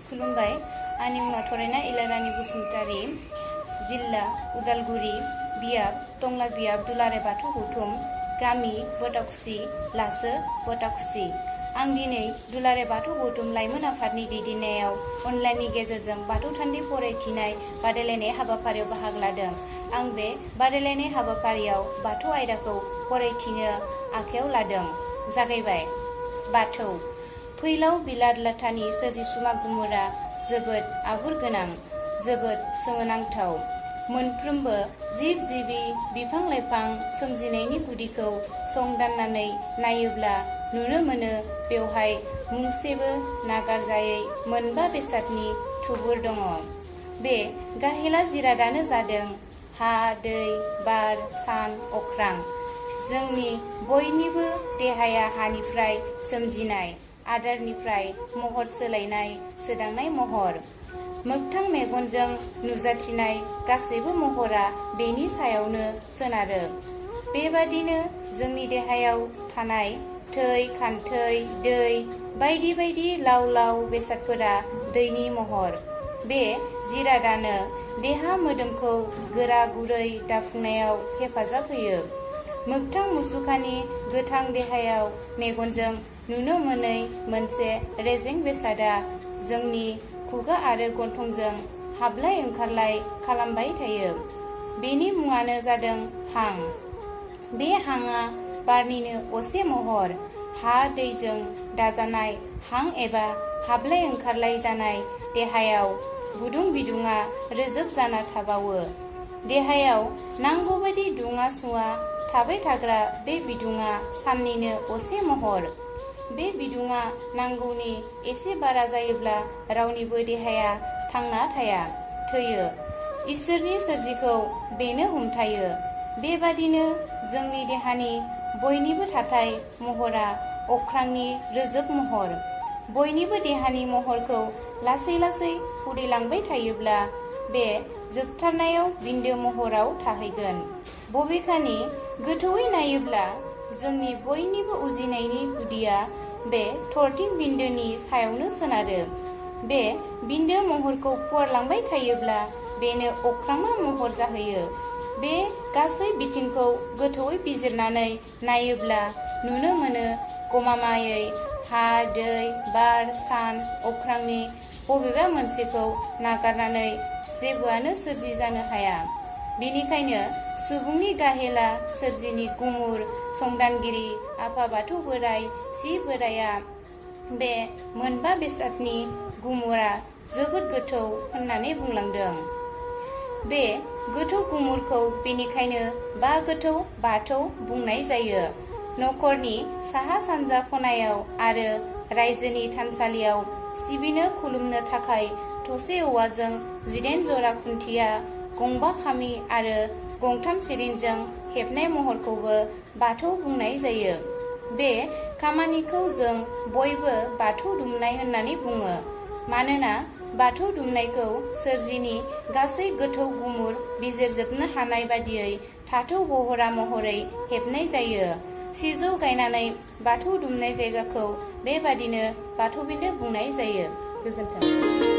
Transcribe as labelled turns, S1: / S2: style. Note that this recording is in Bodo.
S1: खुलुमबाय आंनि मुङा थरायना इलारानि बसुमतारी जिल्ला उदालगुरि बियाब टंला बियाब दुलाराय बाथौ गौथुम गामि बटाकुसि लासो बटाकुसि आं दिनै दुलाराय बाथौ गौथुम लाइमोन आफादनि दैदेननायाव अनलाइननि गेजेरजों बाथौ थान्दै फरायथिनाय बादायलायनाय हाबाफारियाव बाहागो लादों। आं बे बादायलायनाय हाबाफारियाव बाथौ आयदाखौ फरायथिनो आखायाव लादों। जागायबाय। बाथौ फैलाव बिलाद लाथानि सोरजिसुमा गुमुरा जोबोद आगुर गोनां, जोबोद सोमोनांथाव। मोनफ्रोमबो जिब जिबि बिफां लाइफां सोमजिनायनि गुदिखौ संदाननानै नायोब्ला नुनो मोनो बेवहाय मुंसेबो नागारजायै मोनबा बेसादनि थुबुर दङ। बे गाहेला जिरादानो जादों हा, दै, बार, सान, अख्रां। जोंनि बयनिबो देहाया हानिफ्राय सोमजिनाय, आदारनिफ्राय महर सोलायनाय सोदांनाय महर। मोगथां मेगनजों नुजाथिनाय गासैबो महरा बेनि सायावनो सोनारो। बेबादिनो जोंनि देहायाव थानाय थै, खान्थै, दै बायदि बायदि लाव लाव बेसादफोरा दैनि महर। बे जिरादानो देहा मोदोमखौ गोरा गुरै दाफुंनायाव हेफाजाब होयो। मोगथां मुसुखानि गोथां देहायाव मेगनजों नुनो मोनै मोनसे रेजें बेसादा जोंनि खुगा आरो गन्थंजों हाबलाय ओंखारलाय खालामबाय थायो। बेनि मुङानो जादों हां। बे हांआ बारनिनो असे महर। हा दैजों दाजानाय हां एबा हाबलाय ओंखारलाय जानाय देहायाव गुदुं बिदुङा रोजोब जाना थाबावो। देहायाव नांगौबायदि दुङा सुवा थाबाय थाग्रा बे बिदुङा साननिनो असे महर। बे बिदुङा नांगौनि एसे बारा जायोब्ला रावनिबो देहाया थांना थाया, थैयो। इसोरनि सोरजिखौ बेनो हमथायो। बेबादिनो जोंनि देहानि बयनिबो थाथाय महरा अख्रांनि रोजोब महर। बयनिबो देहानि महरखौ लासै लासै हुदैलांबाय थायोब्ला बे जोबथारनायाव बिन्दो महराव थाहैगोन। बबेखानि गोथौयै नायोब्ला जोंनि बयनिबो उजिनायनि गुदिया बे थरथिं बिन्दोनि सायावनो सोनारो। बे बिन्दो महरखौ फुवारलांबाय थायोब्ला बेनो अख्रांमा महर जाहैयो। बे गासै बिथिंखौ गोथौयै बिजिरनानै नायोब्ला नुनो मोनो गमामायै हा, दै, बार, सान, अख्रांनि बबेबा मोनसेखौ नागारनानै जेबोआनो सोरजि जानो हाया। बेनिखायनो सुबुंनि गाहेला सोरजिनि गुमुर संदानगिरि आफा बाथौ बोराइ सि बोराइया बे मोनबा बेसादनि गुमुरा जोबोद गोथौ होननानै बुंलांदों। बे गोथौ गुमुरखौ बेनिखायनो बा गोथौ बाथौ बुंनाय जायो। नखरनि साहा सानजा खनायाव आरो रायजोनि थानसालियाव सिबिनो खुलुमनो थाखाय थसे औवाजों 18 जरा खुन्थिया, गंबा खामि आरो गंथाम सिरिनजों हेबनाय महरखौबो बाथौ बुंनाय जायो। बे खामानिखौ जों बयबो बाथौ दुमनाय होननानै बुङो। मानोना बाथौ दुमनायखौ सोरजिनि गासै गोथौ गुमुर बिजिरजोबनो हानाय बादियै थाथौ बहरा महरै हेबनाय जायो। सिजौ गायनानै बाथौ दुमनाय जायगाखौ बेबादिनो बाथौ बिन्दो बुंनाय जायो। गोजोन्थों।